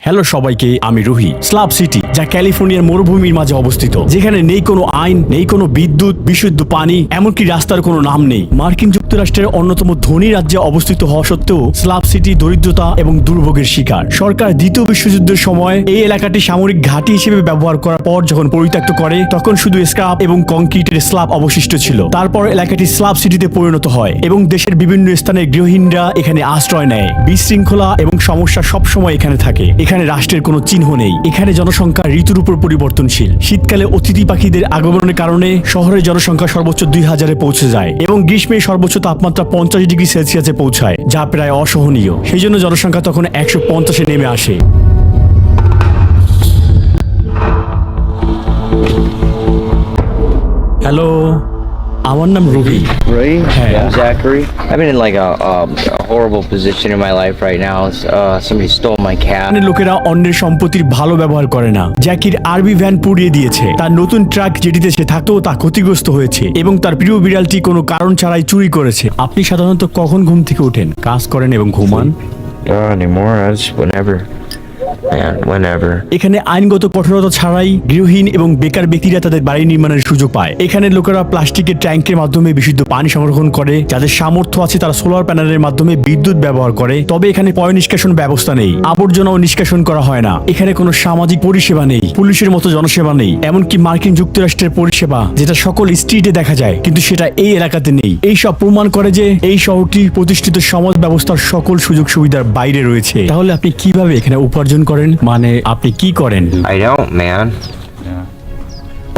Hello সবাইকে, আমি Ruhi. Slab city, যা ক্যালিফোর্নিয়ার মরুভূমির মাঝে অবস্থিত, যেখানে নেই কোনো আইন, নেই কোনো বিদ্যুৎ, বিশুদ্ধ পানি, এমনকি রাস্তার কোনো নাম নেই। মার্কিন যুক্তরাষ্ট্রের অন্যতম ধনী রাজ্যে অবস্থিত হওয়া সত্ত্বেও স্ল্যাব সিটি দরিদ্রতা এবং দুর্ভোগের শিকার। সরকার দ্বিতীয় বিশ্বযুদ্ধের সময় এই এলাকাটি সামরিক ঘাঁটি হিসেবে ব্যবহার করার পর যখন পরিত্যক্ত করে, তখন শুধু স্ক্র্যাপ এবং কংক্রিটের স্ল্যাব অবশিষ্ট ছিল। তারপর এলাকাটি স্ল্যাব সিটিতে পরিণত হয় এবং দেশের বিভিন্ন স্থানের গৃহহীনরা এখানে আশ্রয় নেয়। বিশৃঙ্খলা এবং সমস্যা সবসময় এখানে থাকে। এখানে রাষ্ট্রের কোনো চিহ্ন নেই। এখানে জনসংখ্যা ঋতুর উপর পরিবর্তনশীল। শীতকালে অতিথি পাখিদের আগমনের কারণে শহরের জনসংখ্যা সর্বোচ্চ 2000-এ পৌঁছে যায় এবং গ্রীষ্মে সর্বোচ্চ তাপমাত্রা 50 ডিগ্রি সেলসিয়াসে পৌঁছায়, যা প্রায় অসহনীয়। সেই জন্য জনসংখ্যা তখন 150-এ নেমে আসে। হ্যালো, আমার নাম রবি। Really? Hey. I'm Zachary. I've been in like a horrible position in my life right now. Somebody stole my cat. এখানে লোকেরা অন্যের সম্পত্তির ভালো ব্যবহার করে না। জ্যাকির আরবি ভ্যান পুড়িয়ে দিয়েছে। তার নতুন ট্রাক যেটিতে সে থাকতো তা ক্ষতিগ্রস্ত হয়েছে এবং তার প্রিয় বিড়ালটি কোনো কারণ ছাড়াই চুরি করেছে। আপনি সাধারণত কখন ঘুম থেকে ওঠেন, কাজ করেন এবং ঘুমান? Not anymore. I just whenever. Man, whenever. এখানে আইনগত কঠোরতা ছাড়াই গৃহহীন এবং বেকার ব্যক্তিরা তাদের বাড়ি নির্মাণের সুযোগ পায়। এখানে লোকেরা প্লাস্টিকের ট্যাঙ্কের মাধ্যমে বিশুদ্ধ পানি সংরক্ষণ করে। যাদের সামর্থ্য আছে তারা সোলার প্যানেলের মাধ্যমে বিদ্যুৎ ব্যবহার করে। তবে এখানে পয় নিষ্কাশন ব্যবস্থা নেই, আবর্জনাও নিষ্কাশন করা হয় না। এখানে কোনো সামাজিক পরিষেবা নেই, পুলিশের মতো জনসেবা নেই, এমনকি মার্কিন যুক্তরাষ্ট্রের পরিষেবা যেটা সকল স্ট্রিটে দেখা যায়, কিন্তু সেটা এই এলাকাতে নেই। এই সব প্রমাণ করে যে এই শহরটি প্রতিষ্ঠিত সমাজ ব্যবস্থার সকল সুযোগ সুবিধার বাইরে রয়েছে। তাহলে আপনি কিভাবে এখানে উপার্জন করেন? মানে আপনি কি করেন? I don't, man.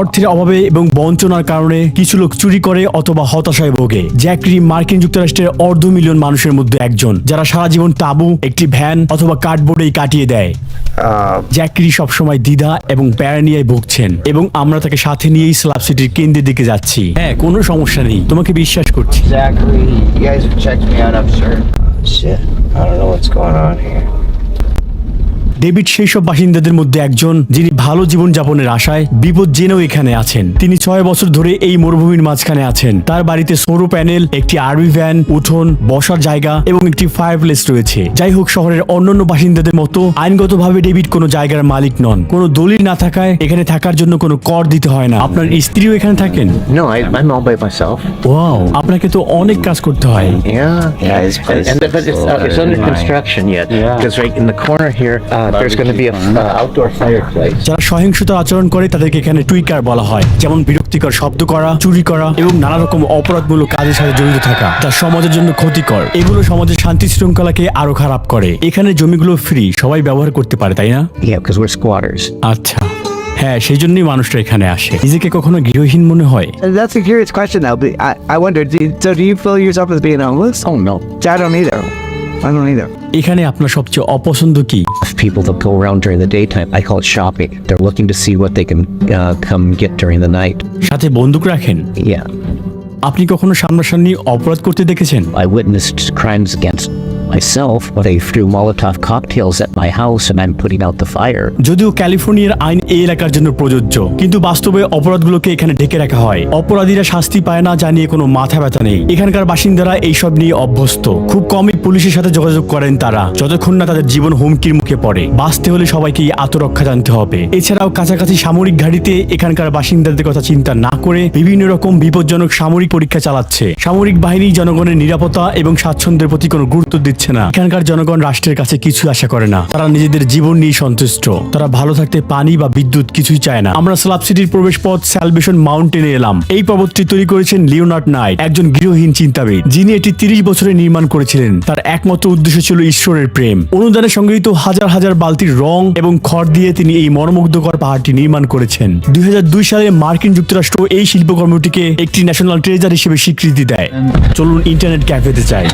অর্থের অভাবে এবং বঞ্চনার কারণে কিছু লোক চুরি করে অথবা হতাশায় ভোগে। জ্যাকরি মার্কিন যুক্তরাষ্ট্রের 250,000 মানুষের মধ্যে একজন, যারা সারা জীবন তাঁবু, একটি ভ্যান অথবা কার্ডবোর্ডেই কাটিয়ে দেয়। জ্যাকরি সবসময় দ্বিধা এবং প্যারানিয়ায় ভুগছেন এবং আমরা তাকে সাথে নিয়েই স্ল্যাব সিটির কেন্দ্রের দিকে যাচ্ছি। হ্যাঁ, কোনো সমস্যা নেই, তোমাকে বিশ্বাস করছি। Zachary, you guys have checked me out, I'm sure. Shit, I don't know what's going on here. David সেই সব বাসিন্দাদের মধ্যে একজন যিনি ভালো জীবন যাপনের আশায় বিপদ জেনেও এখানে আছেন। তিনি 6 বছর ধরে এই মরুভূমির মাঝখানে আছেন। তার বাড়িতে সৌর প্যানেল, একটি আরবি ভ্যান, উঠোন, বসার জায়গা এবং একটি ফায়ারপ্লেস রয়েছে। যাই হোক, শহরের অন্যান্য বাসিন্দাদের মতো আইনগতভাবে ডেভিড কোনো জায়গার মালিক নন। কোনো দলিল না থাকায় এখানে থাকার জন্য কোনো কর দিতে হয় না। আপনার স্ত্রীও এখানে থাকেন? No, I'm all by myself. Wow, আপনাকে তো অনেক কাজ করতে হয়। Yeah, it's But it's under construction yet. Because right in the corner here, there's going to be a outdoor fireplace. যারা সহিংসতার আচরণ করে তাদেরকে এখানে টুইকার বলা হয়, যেমন বিরক্তিকর শব্দ করা, চুরি করা এবং নানা রকম অপরাধমূলক কাজের সাথে জড়িত থাকা, যা সমাজের জন্য ক্ষতিকর। এগুলো সমাজের শান্তি শৃঙ্খলাকে আরো খারাপ করে। এখানে জমিগুলো ফ্রি, সবাই ব্যবহার করতে পারে, তাই না? Yeah, because we're squatters. আচ্ছা, হ্যাঁ, সেই জন্যই মানুষরা এখানে আসে। নিজেকে কখনো গৃহহীন মনে হয়? That's a curious question now, but I wonder, do you feel yourself as being homeless? Oh no. I don't either. I don't either. এখানে আপনার সবচেয়ে অপছন্দ কি? People that go around during the daytime, I call it shopping. They're looking to see what they can come get during the night. সাথে বন্দুক রাখেন? Yeah, আপনি কখনো সামনাসামনি অপরাধ করতে দেখেছেন? I witnessed crimes against myself when they threw Molotov cocktails at my house and I'm putting out the fire. যদিও ক্যালিফোর্নিয়ার আইন এই এলাকার জন্য প্রযোজ্য, কিন্তু বাস্তবে অপরাধগুলোকে এখানে ঢেকে রাখা হয়। অপরাধীরা শাস্তি পায় না জানিয়ে কোনো মাথা ব্যথা নেই। এখানকার বাসিন্দারা এইসব নিয়ে অভ্যস্ত। খুব কমই পুলিশের সাথে যোগাযোগ করেন তারা, যতক্ষণ না তাদের জীবন হুমকির মুখে পড়ে। বাঁচতে হলে সবাইকে আত্মরক্ষা জানতে হবে। এছাড়াও কাছাকাছি সামরিক ঘাঁটিতে এখানকার বাসিন্দাদের কথা চিন্তা না করে বিভিন্ন রকম বিপজ্জনক সামরিক পরীক্ষা চালাচ্ছে। সামরিক বাহিনী জনগণের নিরাপত্তা এবং স্বাচ্ছন্দ্যের প্রতি কোনো গুরুত্ব দিচ্ছে না। এখানকার জনগণ রাষ্ট্রের কাছে কিছু আশা করে না। তারা নিজেদের জীবন নিয়ে সন্তুষ্ট। তারা ভালো থাকতে পানি বা বিদ্যুৎ কিছুই চায় না। আমরা স্ল্যাব সিটির প্রবেশ পথ স্যালভেশন মাউন্টেনে এলাম। এই পর্বতটি তৈরি করেছেন লিওনার্ড নাইট, একজন গৃহহীন চিন্তাবিদ, যিনি এটি 30 বছরে নির্মাণ করেছিলেন। তার একমাত্র উদ্দেশ্য ছিল ঈশ্বরের প্রেম। অনুদানে সংগৃহীত হাজার হাজার বালতির রং এবং খড় দিয়ে তিনি এই মনোমুগ্ধকর পাহাড়টি নির্মাণ করেছেন। 2002 সালে মার্কিন যুক্তরাষ্ট্র এই শিল্পকর্মটিকে একটি ন্যাশনাল ট্রেজার হিসেবে স্বীকৃতি দেয়। চলুন ইন্টারনেট ক্যাফেতে যাই।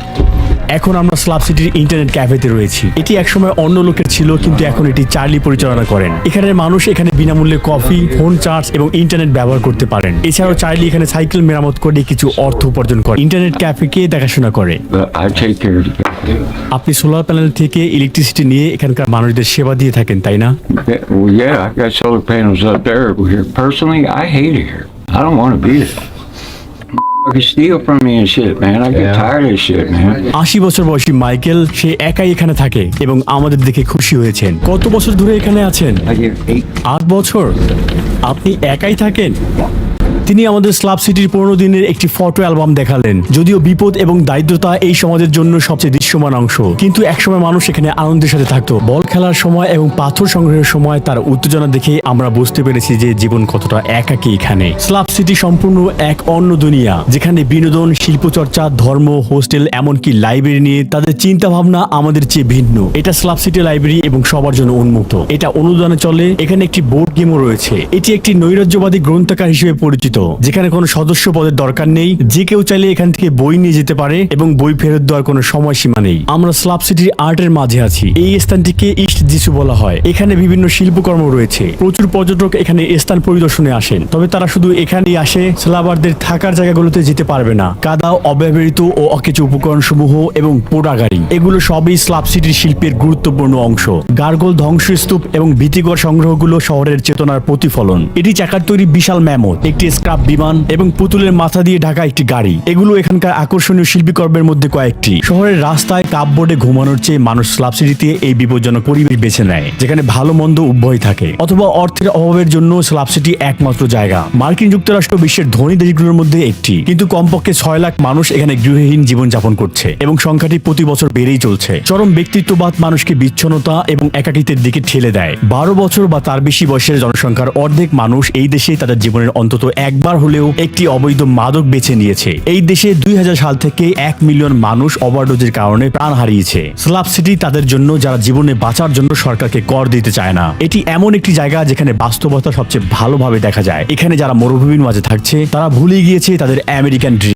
এখন আমরা স্ল্যাব সিটির ইন্টারনেট ক্যাফেতে রয়েছি। এটি একসময় অন্য লোকের ছিল, কিন্তু এখন এটি চার্লি পরিচালনা করেন। এখানের মানুষ এখানে বিনামূল্যে কফি, ফোন চার্জ এবং ইন্টারনেট ব্যবহার করতে পারেন। এছাড়াও চার্লি এখানে সাইকেল মেরামত করে কিছু অর্থ উপার্জন করে। ইন্টারনেট ক্যাফে কে দেখাশোনা করে? I take care of the guy. আপনি সোলার প্যানেল থেকে ইলেকট্রিসিটি নিয়ে এখানকার মানুষদের সেবা দিয়ে থাকেন, তাই না? Well, yeah, I got solar panels up there. Here, personally, I hate it here. I don't want to be there. Fucking steal from me and shit, man. I get tired of this shit, man. 80 বছর বয়সী Michael সে একাই এখানে থাকে এবং আমাদের দেখে খুশি হয়েছেন। কত বছর ধরে এখানে আছেন? I get 8 বছর। আপনি একাই থাকেন? তিনি আমাদের স্লাব সিটির 15 দিনের একটি ফটো অ্যালবাম দেখালেন। যদিও বিপদ এবং দারিদ্রতা এই সমাজের জন্য সবচেয়ে দৃশ্যমান অংশ, কিন্তু একসময় মানুষ এখানে আনন্দের সাথে থাকতো। বল খেলার সময় এবং পাথর সংগ্রহের সময় তার উত্তেজনা দেখে আমরা বুঝতে পেরেছি যে জীবন কতটা একাকী এখানে। স্লাব সিটি সম্পূর্ণ এক অন্য দুনিয়া, যেখানে বিনোদন, শিল্পচর্চা, ধর্ম, হোস্টেল, এমনকি লাইব্রেরি নিয়ে তাদের চিন্তা ভাবনা আমাদের চেয়ে ভিন্ন। এটা স্লাব সিটি লাইব্রেরি এবং সবার জন্য উন্মুক্ত। এটা অনুদানে চলে। এখানে একটি বোর্ড গেমও রয়েছে। এটি একটি নৈরাজ্যবাদী গ্রন্থাগার হিসেবে পরিচিত, যেখানে কোনো সদস্য পদের দরকার নেই। যে কেউ চাইলে এখান থেকে বই নিয়ে যেতে পারে এবং বই ফেরত দেওয়ার কোনো সময়সীমা নেই। আমরা স্লাব সিটির আর্টের মাঝে আছি। এই স্থানটিকে ইস্ট যিশু বলা হয়। এখানে বিভিন্ন শিল্পকর্ম রয়েছে। প্রচুর পর্যটক এখানে স্থান পরিদর্শনে আসেন, তবে তারা শুধু এখানেই আসে। স্লাবারদের থাকার জায়গাগুলোতে যেতে পারবে না। কাদা, অব্যবহৃত ও অকেচো উপকরণ সমূহ এবং পোড়া গাড়ি, এগুলো সবই স্লাব সিটির শিল্পের গুরুত্বপূর্ণ অংশ। গার্গল ধ্বংসস্তূপ এবং ভীতিকর সংগ্রহগুলো শহরের চেতনার প্রতিফলন। এটি চাকার তৈরি বিশাল ম্যামথ, একটি স্ক্রাপ বিমান এবং পুতুলের মাথা দিয়ে ঢাকা একটি গাড়ি, এগুলো এখানকার আকর্ষণীয় শিল্পীকর্মের মধ্যে কয়েকটি। শহরের রাস্তায় কাপবোর্ডে ঘুমানোর চেয়ে মানুষ স্লাব সিটিতে এই বিপজ্জনক পরিবেশ বেছে নেয়, যেখানে ভালো মন্দ উভয় থাকে। অথবা অর্থের অভাবের জন্য স্লাব সিটি একমাত্র জায়গা। মার্কিন যুক্তরাষ্ট্র বিশ্বের ধনী দেশগুলোর মধ্যে একটি, কিন্তু কমপক্ষে 6 লাখ মানুষ এখানে গৃহহীন জীবনযাপন করছে এবং সংখ্যাটি প্রতি বছর বেড়েই চলছে। চরম ব্যক্তিত্ববাদ মানুষকে বিচ্ছন্নতা এবং একাকিত্বের দিকে ঠেলে দেয়। 12 বছর বা তার বেশি বয়সের জনসংখ্যার অর্ধেক মানুষ এই দেশে তাদের জীবনের অন্তত একবার হলেও একটি অবৈধ মাদক বেছে নিয়েছে। এই দেশে 2000 সাল থেকে 1 মিলিয়ন মানুষ ওভারডোজের কারণে প্রাণ হারিয়েছে। স্লাব সিটি তাদের জন্য, যারা জীবনে বাঁচার জন্য সরকারকে কর দিতে চায় না। এটি এমন একটি জায়গা যেখানে বাস্তবতা সবচেয়ে ভালোভাবে দেখা যায়। এখানে যারা মরুভূমির মাঝে থাকছে তারা ভুলে গিয়েছে তাদের আমেরিকান ড্রিম।